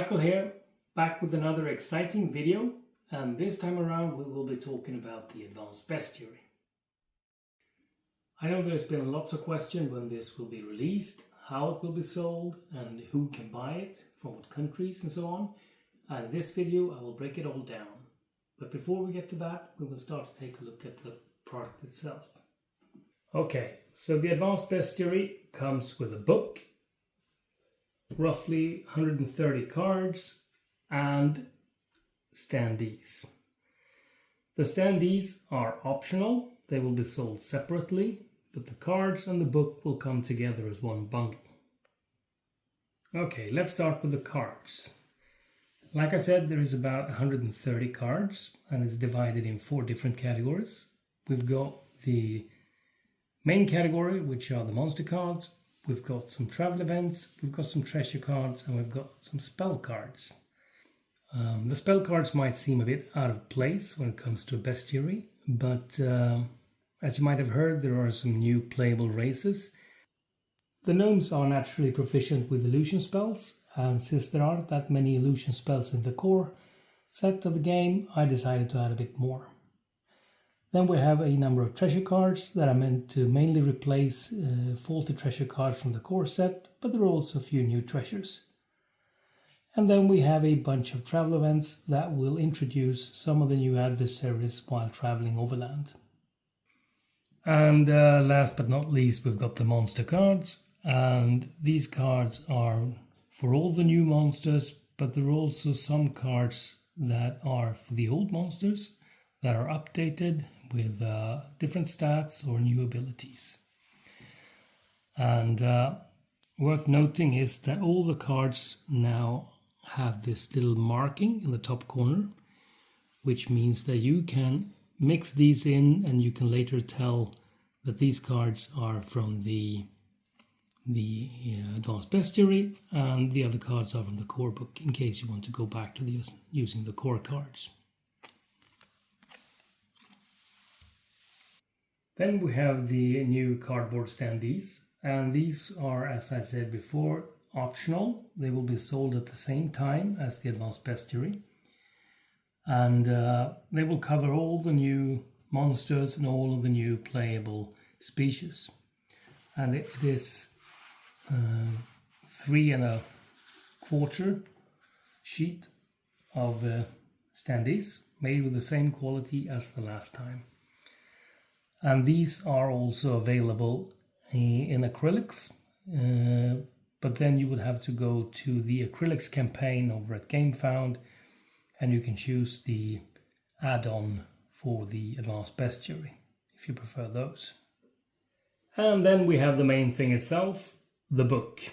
Michael here, back with another exciting video, and this time around we will be talking about the Advanced Bestiary. I know there's been lots of questions when this will be released, how it will be sold, and who can buy it, from what countries and so on. And in this video I will break it all down. But before we get to that, we will start to take a look at the product itself. Okay, so the Advanced Bestiary comes with a book, roughly 130 cards, and standees. The standees are optional, they will be sold separately, but the cards and the book will come together as one bundle. Okay, let's start with the cards. Like I said, there is about 130 cards and it's divided in 4 different categories. We've got the main category, which are the monster cards. We've got some travel events, we've got some treasure cards, and we've got some spell cards. The spell cards might seem a bit out of place when it comes to a bestiary, but as you might have heard, there are some new playable races. The gnomes are naturally proficient with illusion spells, and since there aren't that many illusion spells in the core set of the game, I decided to add a bit more. Then we have a number of treasure cards that are meant to mainly replace faulty treasure cards from the core set, but there are also a few new treasures. And then we have a bunch of travel events that will introduce some of the new adversaries while traveling overland. And last but not least, we've got the monster cards, and these cards are for all the new monsters, but there are also some cards that are for the old monsters that are updated with different stats or new abilities. And worth noting is that all the cards now have this little marking in the top corner, which means that you can mix these in and you can later tell that these cards are from the Advanced Bestiary and the other cards are from the core book, in case you want to go back to using the core cards. Then we have the new cardboard standees, and these are, as I said before, optional. They will be sold at the same time as the Advanced Bestiary, and they will cover all the new monsters and all of the new playable species. And it is 3 1/4 sheet of standees made with the same quality as the last time. And these are also available in acrylics, but then you would have to go to the acrylics campaign over at GameFound, and you can choose the add-on for the Advanced Bestiary if you prefer those. And then we have the main thing itself, the book.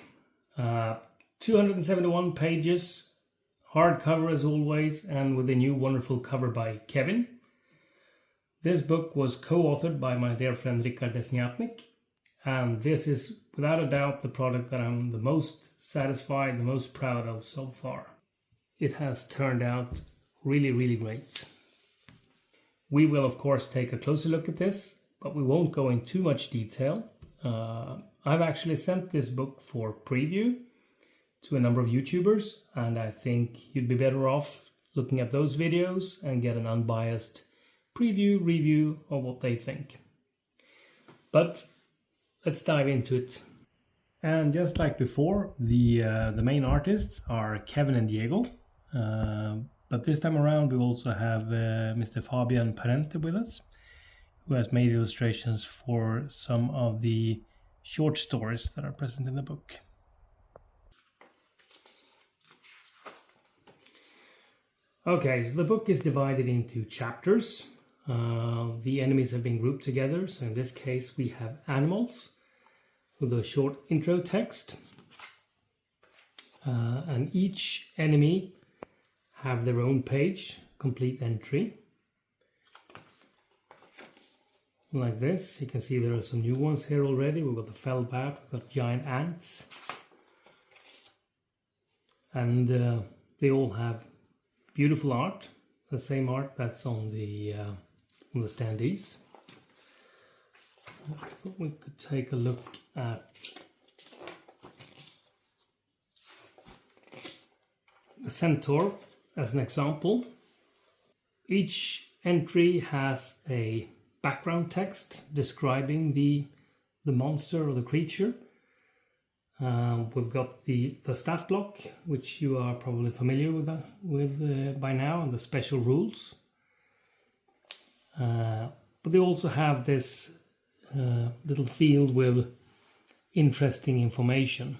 271 pages, hardcover as always, and with a new wonderful cover by Kevin. This book was co-authored by my dear friend Richard Desniatnik, and this is without a doubt the product that I'm the most satisfied, the most proud of so far. It has turned out really, really great. We will of course take a closer look at this, but we won't go in too much detail. I've actually sent this book for preview to a number of YouTubers, and I think you'd be better off looking at those videos and get an unbiased review of what they think. But let's dive into it. And just like before, the main artists are Kevin and Diego, but this time around we also have Mr. Fabian Parente with us, who has made illustrations for some of the short stories that are present in the book. Okay, so the book is divided into chapters. The enemies have been grouped together, so in this case we have animals with a short intro text, and each enemy have their own page, complete entry. Like this, you can see there are some new ones here already. We've got the fell bat, we've got giant ants, and they all have beautiful art, the same art that's on the standees. I thought we could take a look at a centaur as an example. Each entry has a background text describing the monster or the creature. We've got the stat block, which you are probably familiar with by now, and the special rules. But they also have this little field with interesting information.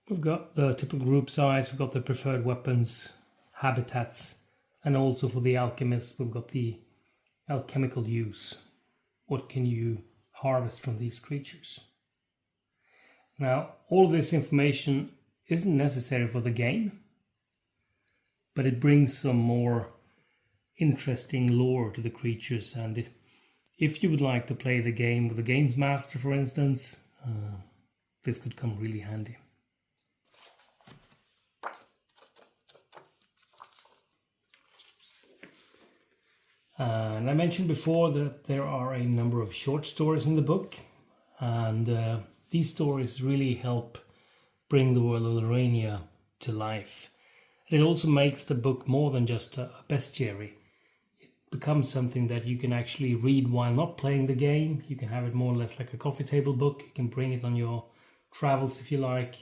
We've got the typical group size, we've got the preferred weapons, habitats, and also for the alchemist, we've got the alchemical use. What can you harvest from these creatures? Now, all of this information isn't necessary for the game, but it brings some more interesting lore to the creatures, and if you would like to play the game with a games master, for instance, this could come really handy. And I mentioned before that there are a number of short stories in the book, and these stories really help bring the world of Lorania to life. And it also makes the book more than just a bestiary. It becomes something that you can actually read while not playing the game. You can have it more or less like a coffee table book. You can bring it on your travels if you like,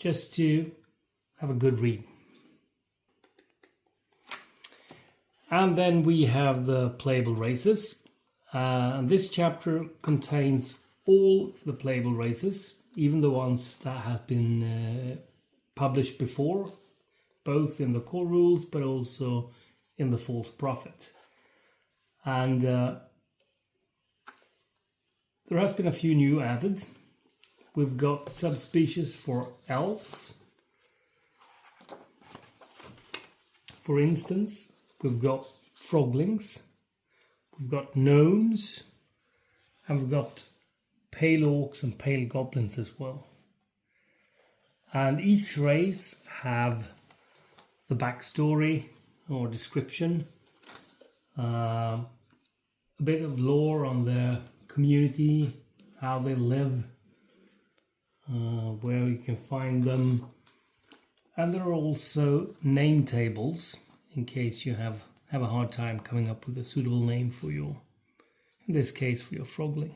just to have a good read. And then we have the playable races. And this chapter contains all the playable races, even the ones that have been published before, both in the core rules but also in the False Prophet. And there has been a few new added. We've got subspecies for elves. For instance, we've got froglings, we've got gnomes, and we've got pale orcs and pale goblins as well. And each race have the backstory or description, a bit of lore on their community, how they live, where you can find them. And there are also name tables in case you have a hard time coming up with a suitable name for your, in this case, for your frogling.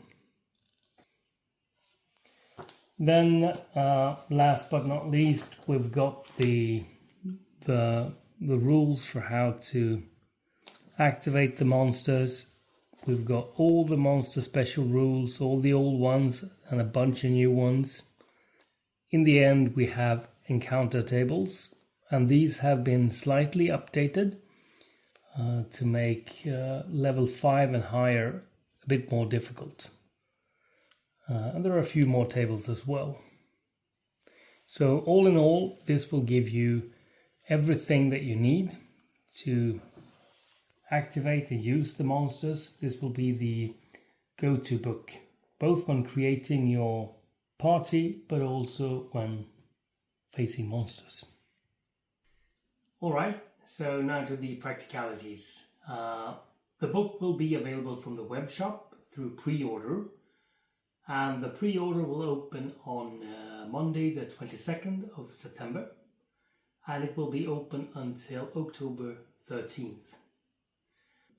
Then, last but not least, we've got the rules for how to activate the monsters. We've got all the monster special rules, all the old ones and a bunch of new ones. In the end, we have encounter tables, and these have been slightly updated to make level 5 and higher a bit more difficult. And there are a few more tables as well. So all in all, this will give you everything that you need to activate and use the monsters. This will be the go-to book, both when creating your party, but also when facing monsters. All right, so now to the practicalities. The book will be available from the web shop through pre-order, and the pre-order will open on Monday the 22nd of September, and it will be open until October 13th.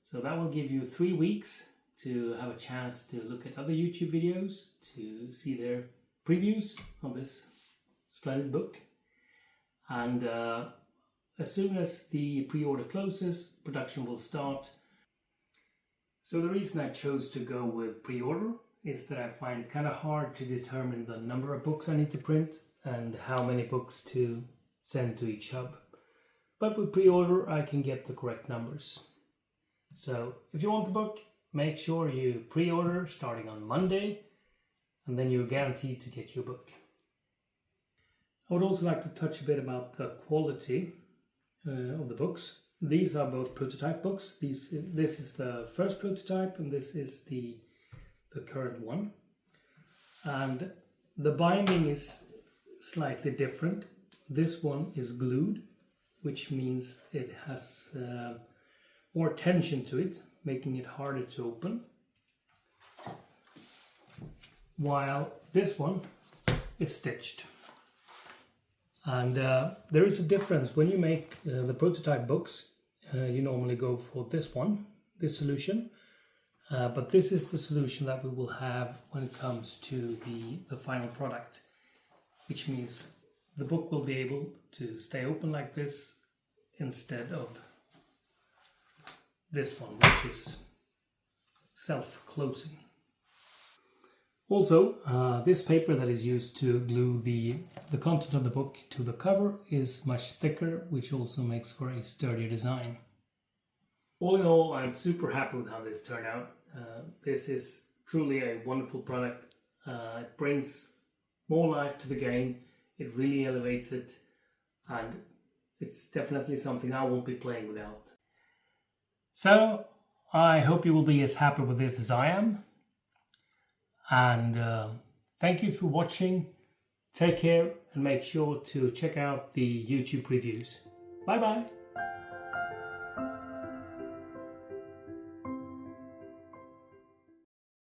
So that will give you 3 weeks to have a chance to look at other YouTube videos, to see their previews of this splendid book. And as soon as the pre-order closes, production will start. So the reason I chose to go with pre-order is that I find it kind of hard to determine the number of books I need to print and how many books to send to each hub. But with pre-order, I can get the correct numbers. So if you want the book, make sure you pre-order starting on Monday, and then you're guaranteed to get your book. I would also like to touch a bit about the quality of the books. These are both prototype books. This is the first prototype, and this is the current one. And the binding is slightly different. This one is glued, which means it has more tension to it, making it harder to open. While this one is stitched. And there is a difference. When you make the prototype books, you normally go for this one, this solution. But this is the solution that we will have when it comes to the final product, which means the book will be able to stay open like this instead of this one, which is self-closing. Also, this paper that is used to glue the content of the book to the cover is much thicker, which also makes for a sturdier design. All in all, I'm super happy with how this turned out. This is truly a wonderful product. It brings more life to the game, it really elevates it, and it's definitely something I won't be playing without. So, I hope you will be as happy with this as I am. And thank you for watching. Take care and make sure to check out the YouTube reviews. Bye bye.